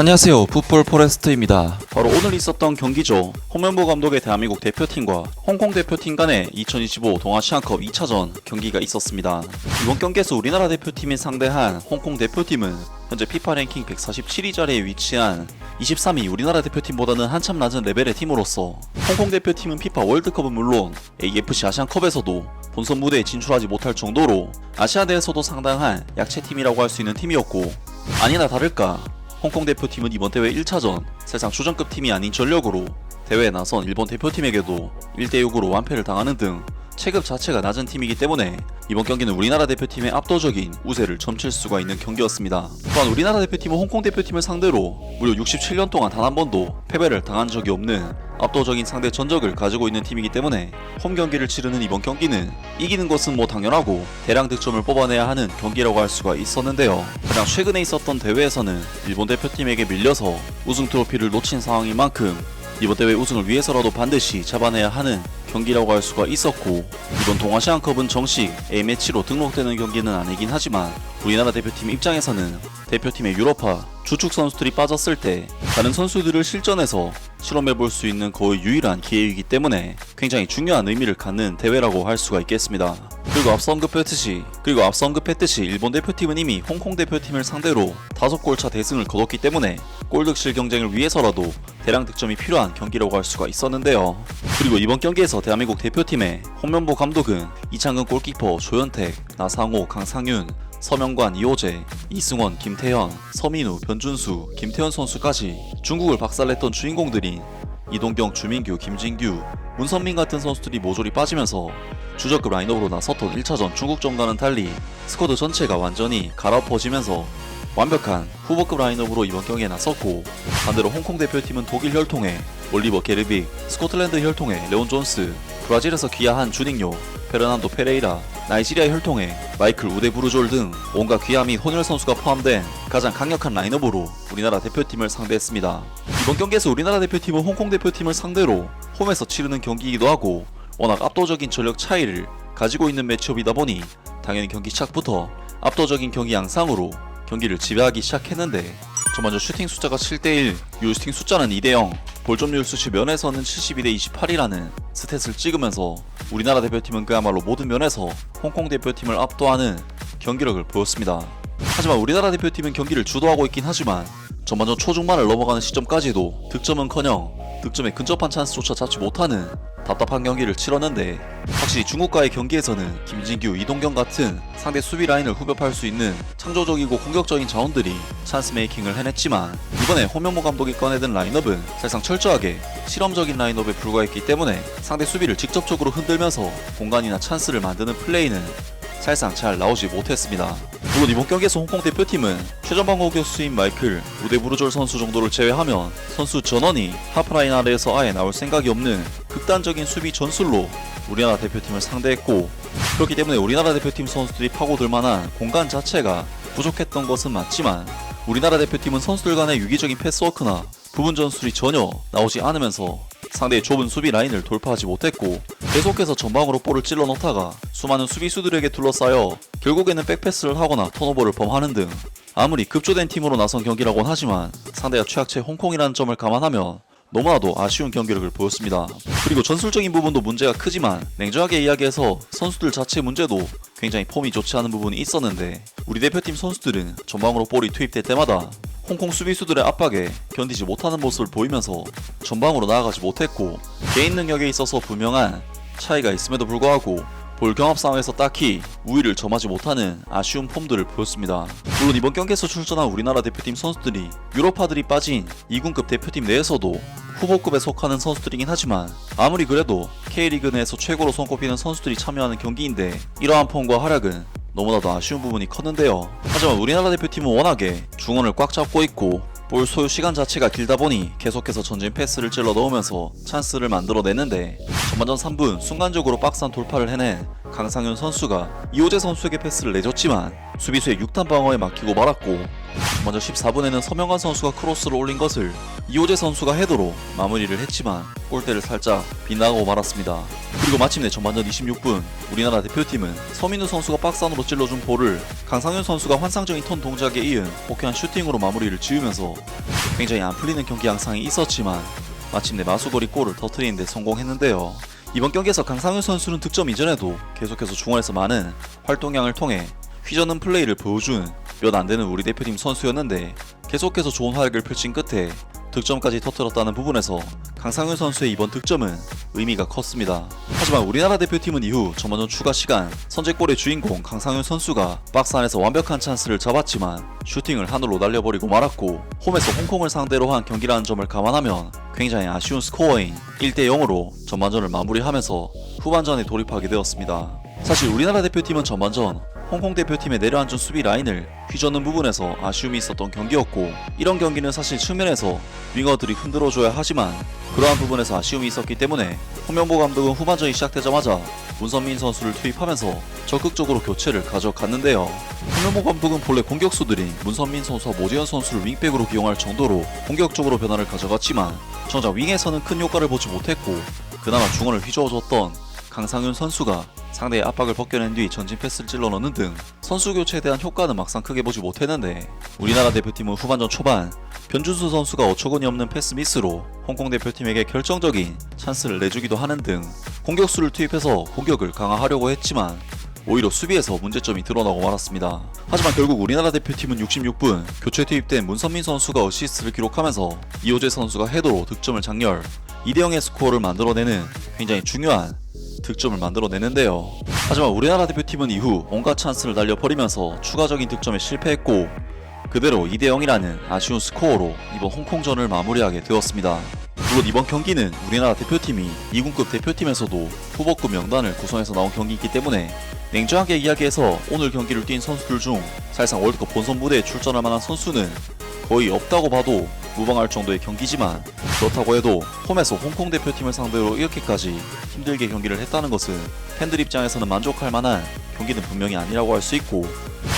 안녕하세요, 풋볼 포레스트입니다. 바로 오늘 있었던 경기죠. 홍명보 감독의 대한민국 대표팀과 홍콩 대표팀 간의 2025 동아시안컵 2차전 경기가 있었습니다. 이번 경기에서 우리나라 대표팀이 상대한 홍콩 대표팀은 현재 피파 랭킹 147위 자리에 위치한 23위 우리나라 대표팀보다는 한참 낮은 레벨의 팀으로서 홍콩 대표팀은 피파 월드컵은 물론 AFC 아시안컵에서도 본선 무대에 진출하지 못할 정도로 아시아대에서도 상당한 약체팀이라고 할 수 있는 팀이었고, 아니나 다를까 홍콩 대표팀은 이번 대회 1차전 사실상 주전급 팀이 아닌 전력으로 대회에 나선 일본 대표팀에게도 1대6으로 완패를 당하는 등 체급 자체가 낮은 팀이기 때문에 이번 경기는 우리나라 대표팀의 압도적인 우세를 점칠 수가 있는 경기였습니다. 또한 우리나라 대표팀은 홍콩 대표팀을 상대로 무려 67년 동안 단 한 번도 패배를 당한 적이 없는 압도적인 상대 전적을 가지고 있는 팀이기 때문에 홈 경기를 치르는 이번 경기는 이기는 것은 대당연하고 대량 득점을 뽑아내야 하는 경기라고 할 수가 있었는데요. 가장 최근에 있었던 대회에서는 일본 대표팀에게 밀려서 우승 트로피를 놓친 상황인 만큼 이번 대회 우승을 위해서라도 반드시 잡아내야 하는 경기라고 할 수가 있었고, 이번 동아시안컵은 정식 A매치로 등록되는 경기는 아니긴 하지만 우리나라 대표팀 입장에서는 대표팀의 유럽파 주축 선수들이 빠졌을 때 다른 선수들을 실전에서 실험해볼 수 있는 거의 유일한 기회이기 때문에 굉장히 중요한 의미를 갖는 대회라고 할 수가 있겠습니다. 그리고 앞서 언급했듯이 일본 대표팀은 이미 홍콩 대표팀을 상대로 5골차 대승을 거뒀기 때문에 골득실 경쟁을 위해서라도 대량 득점이 필요한 경기라고 할 수가 있었는데요. 그리고 이번 경기에서 대한민국 대표팀의 홍명보 감독은 이창근 골키퍼, 조현택, 나상호, 강상윤, 서명관, 이호재, 이승원, 김태현, 서민우, 변준수, 김태현 선수까지 중국을 박살냈던 주인공들인 이동경, 주민규, 김진규, 문선민 같은 선수들이 모조리 빠지면서 주저급 라인업으로 나섰던 1차전 중국전과는 달리 스쿼드 전체가 완전히 갈아엎어지면서 완벽한 후보급 라인업으로 이번 경기에 나섰고, 반대로 홍콩 대표팀은 독일 혈통의 올리버 게르빅, 스코틀랜드 혈통의 레온 존스, 브라질에서 귀화한 주닝요, 페르난도 페레이라, 나이지리아 혈통의 마이클 우데부르졸 등 온갖 귀화 및 혼혈 선수가 포함된 가장 강력한 라인업으로 우리나라 대표팀을 상대했습니다. 이번 경기에서 우리나라 대표팀은 홍콩 대표팀을 상대로 홈에서 치르는 경기이기도 하고 워낙 압도적인 전력 차이를 가지고 있는 매치업이다 보니 당연히 경기 시작부터 압도적인 경기 양상으로 경기를 지배하기 시작했는데, 먼저 슈팅 숫자가 7대1, 유슈팅 숫자는 2대0, 볼점률 수치 면에서는 72대 28이라는 스탯을 찍으면서 우리나라 대표팀은 그야말로 모든 면에서 홍콩 대표팀을 압도하는 경기력을 보였습니다. 하지만 우리나라 대표팀은 경기를 주도하고 있긴 하지만 전반전 초중반을 넘어가는 시점까지도 득점은커녕 득점에 근접한 찬스조차 잡지 못하는 답답한 경기를 치렀는데, 확실히 중국과의 경기에서는 김진규, 이동경 같은 상대 수비 라인을 후벼팔 수 있는 창조적이고 공격적인 자원들이 찬스 메이킹을 해냈지만, 이번에 홍명보 감독이 꺼내든 라인업은 사실상 철저하게 실험적인 라인업에 불과했기 때문에 상대 수비를 직접적으로 흔들면서 공간이나 찬스를 만드는 플레이는 사실상 잘 나오지 못했습니다. 물론 이번 경기에서 홍콩 대표팀은 최전방 공격수인 마이클 우데부르졸 선수 정도를 제외하면 선수 전원이 하프라인 아래에서 아예 나올 생각이 없는 극단적인 수비 전술로 우리나라 대표팀을 상대했고, 그렇기 때문에 우리나라 대표팀 선수들이 파고들 만한 공간 자체가 부족했던 것은 맞지만 우리나라 대표팀은 선수들 간의 유기적인 패스워크나 부분 전술이 전혀 나오지 않으면서 상대의 좁은 수비 라인을 돌파하지 못했고, 계속해서 전방으로 볼을 찔러 넣다가 수많은 수비수들에게 둘러싸여 결국에는 백패스를 하거나 턴오버를 범하는 등 아무리 급조된 팀으로 나선 경기라곤 하지만 상대가 최악체 홍콩이라는 점을 감안하면 너무나도 아쉬운 경기력을 보였습니다. 그리고 전술적인 부분도 문제가 크지만 냉정하게 이야기해서 선수들 자체 문제도 굉장히 폼이 좋지 않은 부분이 있었는데, 우리 대표팀 선수들은 전방으로 볼이 투입될 때마다 홍콩 수비수들의 압박에 견디지 못하는 모습을 보이면서 전방으로 나아가지 못했고, 개인 능력에 있어서 분명한 차이가 있음에도 불구하고 볼 경합 상황에서 딱히 우위를 점하지 못하는 아쉬운 폼들을 보였습니다. 물론 이번 경기에서 출전한 우리나라 대표팀 선수들이 유럽파들이 빠진 2군급 대표팀 내에서도 후보급에 속하는 선수들이긴 하지만 아무리 그래도 K리그 내에서 최고로 손꼽히는 선수들이 참여하는 경기인데 이러한 폼과 활약은 너무나도 아쉬운 부분이 컸는데요. 하지만 우리나라 대표팀은 워낙에 중원을 꽉 잡고 있고 볼 소요 시간 자체가 길다 보니 계속해서 전진 패스를 찔러 넣으면서 찬스를 만들어내는데, 전반전 3분 순간적으로 박스한 돌파를 해낸 강상윤 선수가 이호재 선수에게 패스를 내줬지만 수비수의 6탄 방어에 막히고 말았고, 먼저 14분에는 서명관 선수가 크로스를 올린 것을 이호재 선수가 헤더로 마무리를 했지만 골대를 살짝 빗나가고 말았습니다. 그리고 마침내 전반전 26분 우리나라 대표팀은 서민우 선수가 박스 안으로 찔러준 볼을 강상윤 선수가 환상적인 턴 동작에 이은 호쾌한 슈팅으로 마무리를 지으면서 굉장히 안 풀리는 경기 양상이 있었지만 마침내 마수거리 골을 터뜨리는 데 성공했는데요. 이번 경기에서 강상윤 선수는 득점 이전에도 계속해서 중원에서 많은 활동량을 통해 휘저는 플레이를 보여준 몇 안되는 우리 대표팀 선수였는데 계속해서 좋은 활약을 펼친 끝에 득점까지 터뜨렸다는 부분에서 강상윤 선수의 이번 득점은 의미가 컸습니다. 하지만 우리나라 대표팀은 이후 전반전 추가 시간 선제골의 주인공 강상윤 선수가 박스 안에서 완벽한 찬스를 잡았지만 슈팅을 하늘로 날려버리고 말았고, 홈에서 홍콩을 상대로 한 경기라는 점을 감안하면 굉장히 아쉬운 스코어인 1대0으로 전반전을 마무리하면서 후반전에 돌입하게 되었습니다. 사실 우리나라 대표팀은 전반전 홍콩 대표팀의 내려앉은 수비 라인을 휘저는 부분에서 아쉬움이 있었던 경기였고, 이런 경기는 사실 측면에서 윙어들이 흔들어줘야 하지만 그러한 부분에서 아쉬움이 있었기 때문에 홍명보 감독은 후반전이 시작되자마자 문선민 선수를 투입하면서 적극적으로 교체를 가져갔는데요. 홍명보 감독은 본래 공격수들인 문선민 선수와 모재현 선수를 윙백으로 기용할 정도로 공격적으로 변화를 가져갔지만 정작 윙에서는 큰 효과를 보지 못했고, 그나마 중원을 휘저어줬던 강상윤 선수가 상대의 압박을 벗겨낸 뒤 전진 패스를 찔러 넣는 등 선수 교체에 대한 효과는 막상 크게 보지 못했는데, 우리나라 대표팀은 후반전 초반 변준수 선수가 어처구니 없는 패스 미스로 홍콩 대표팀에게 결정적인 찬스를 내주기도 하는 등 공격수를 투입해서 공격을 강화하려고 했지만 오히려 수비에서 문제점이 드러나고 말았습니다. 하지만 결국 우리나라 대표팀은 66분 교체 투입된 문선민 선수가 어시스트를 기록하면서 이호재 선수가 헤더로 득점을 장렬 2대0의 스코어를 만들어내는 굉장히 중요한 득점을 만들어내는데요. 하지만 우리나라 대표팀은 이후 온갖 찬스를 날려버리면서 추가적인 득점에 실패했고, 그대로 2대0이라는 아쉬운 스코어로 이번 홍콩전을 마무리하게 되었습니다. 물론 이번 경기는 우리나라 대표팀이 2군급 대표팀에서도 후보급 명단을 구성해서 나온 경기이기 때문에 냉정하게 이야기해서 오늘 경기를 뛴 선수들 중 사실상 월드컵 본선 무대에 출전할 만한 선수는 거의 없다고 봐도 무방할 정도의 경기지만, 그렇다고 해도 홈에서 홍콩 대표팀을 상대로 이렇게까지 힘들게 경기를 했다는 것은 팬들 입장에서는 만족할 만한 경기는 분명히 아니라고 할 수 있고,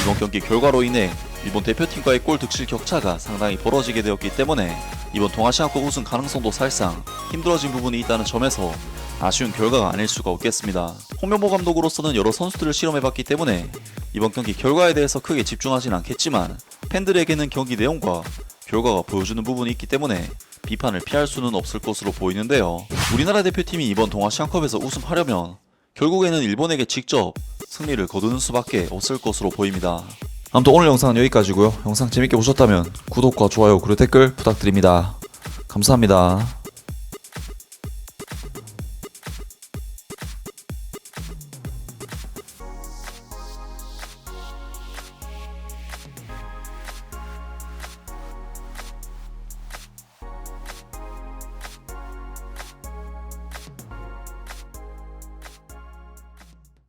이번 경기 결과로 인해 일본 대표팀과의 골 득실 격차가 상당히 벌어지게 되었기 때문에 이번 동아시안컵 우승 가능성도 사실상 힘들어진 부분이 있다는 점에서 아쉬운 결과가 아닐 수가 없겠습니다. 홍명보 감독으로서는 여러 선수들을 실험해봤기 때문에 이번 경기 결과에 대해서 크게 집중하진 않겠지만, 팬들에게는 경기 내용과 결과가 보여주는 부분이 있기 때문에 비판을 피할 수는 없을 것으로 보이는데요. 우리나라 대표팀이 이번 동아시안컵에서 우승하려면 결국에는 일본에게 직접 승리를 거두는 수밖에 없을 것으로 보입니다. 아무튼 오늘 영상은 여기까지고요. 영상 재밌게 보셨다면 구독과 좋아요 그리고 댓글 부탁드립니다. 감사합니다.